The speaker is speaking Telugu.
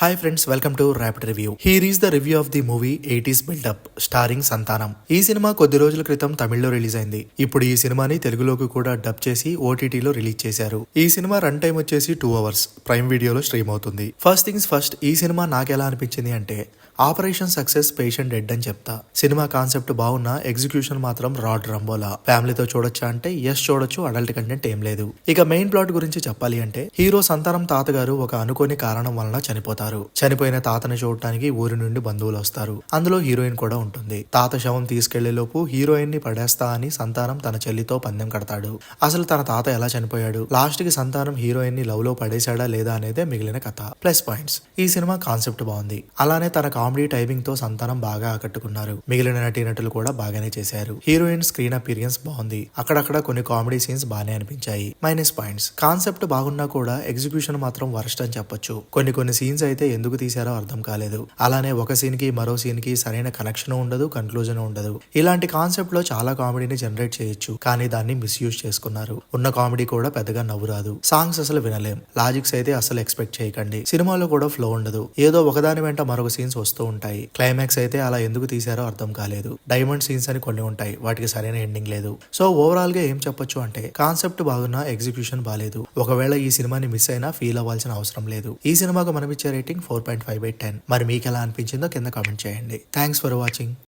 Hi friends, welcome to rapid review. Here is the review of the movie 80s buildup starring Santhanam. ఈ సినిమా కొద్ది రోజుల క్రితం తమిళ్లో రిలీజ్ అయింది. ఇప్పుడు ఈ సినిమాని తెలుగులోకి కూడా డబ్ చేసి ఓటీటీలో రిలీజ్ చేశారు. ఈ సినిమా రన్ టైం వచ్చేసి 2 hours. ప్రైమ్ వీడియోలో స్ట్రీమ్ అవుతుంది. ఫస్ట్ థింగ్స్ ఫస్ట్, ఈ సినిమా నాకెలా అనిపించింది అంటే ఆపరేషన్ సక్సెస్ పేషెంట్ డెడ్ అని చెప్తా. సినిమా కాన్సెప్ట్ బాగున్నా ఎగ్జిక్యూషన్ మాత్రం రాడ్ రంబోలా. ఫ్యామిలీతో చూడొచ్చా అంటే ఎస్ చూడొచ్చు, అడల్ట్ కంటెంట్ ఏం లేదు. ఇక మెయిన్ ప్లాట్ గురించి చెప్పాలి అంటే హీరో సంతానం తాతగారు ఒక అనుకోని కారణం వలన చనిపోతారు. చనిపోయిన తాతను చూడటానికి ఊరి నుండి బంధువులు వస్తారు. అందులో హీరోయిన్ కూడా ఉంటుంది. తాత శవం తీసుకెళ్లే లోపు హీరోయిన్ ని పడేస్తా అని సంతానం తన చెల్లితో పందెం కడతాడు. అసలు తన తాత ఎలా చనిపోయాడు, లాస్ట్ కి సంతానం హీరోయిన్ ని లవ్ లో పడేశాడా లేదా అనేదే మిగిలిన కథ. ప్లస్ పాయింట్స్, ఈ సినిమా కాన్సెప్ట్ బాగుంది. అలానే తన కామెడీ టైమింగ్ తో సంతానం బాగా ఆకట్టుకున్నారు. మిగిలిన నటీనటులు కూడా బాగానే చేశారు. హీరోయిన్ స్క్రీన్ అపీరియన్స్ బాగుంది. అక్కడక్కడ కొన్ని కామెడీ సీన్స్ బాగానే అనిపించాయి. మైనస్ పాయింట్స్, కాన్సెప్ట్ బాగున్నా కూడా ఎగ్జిక్యూషన్ మాత్రం వరస్ట్ అని చెప్పొచ్చు. కొన్ని సీన్స్ అయితే ఎందుకు తీశారో అర్థం కాలేదు. అలానే ఒక సీన్ కి మరో సీన్ కి సరైన కనెక్షన్ ఉండదు, కన్క్లూజన్ ఉండదు. ఇలాంటి కాన్సెప్ట్ లో చాలా కామెడీని జనరేట్ చేయొచ్చు, కానీ దాన్ని మిస్యూజ్ చేసుకున్నారు. ఉన్న కామెడీ కూడా పెద్దగా నవ్వు రాదు. సాంగ్స్ అసలు వినలేం. లాజిక్స్ అయితే అసలు ఎక్స్పెక్ట్ చేయకండి. సినిమాలో కూడా ఫ్లో ఉండదు. ఏదో ఒకదాని వెంట మరొక సీన్స్ వస్తూ ఉంటాయి. క్లైమాక్స్ అయితే అలా ఎందుకు తీశారో అర్థం కాలేదు. డైమండ్ సీన్స్ అని కొన్ని ఉంటాయి, వాటికి సరైన ఎండింగ్ లేదు. సో ఓవరాల్ గా ఏం చెప్పొచ్చు అంటే కాన్సెప్ట్ బాగున్నా ఎగ్జిక్యూషన్ బాలేదు. ఒకవేళ ఈ సినిమాని మిస్ అయినా ఫీల్ అవ్వాల్సిన అవసరం లేదు. ఈ సినిమాకు మనం ఇచ్చే రేటింగ్ 4.5/10. మరి మీకు ఎలా అనిపించిందో కింద కామెంట్ చేయండి. Thanks for watching.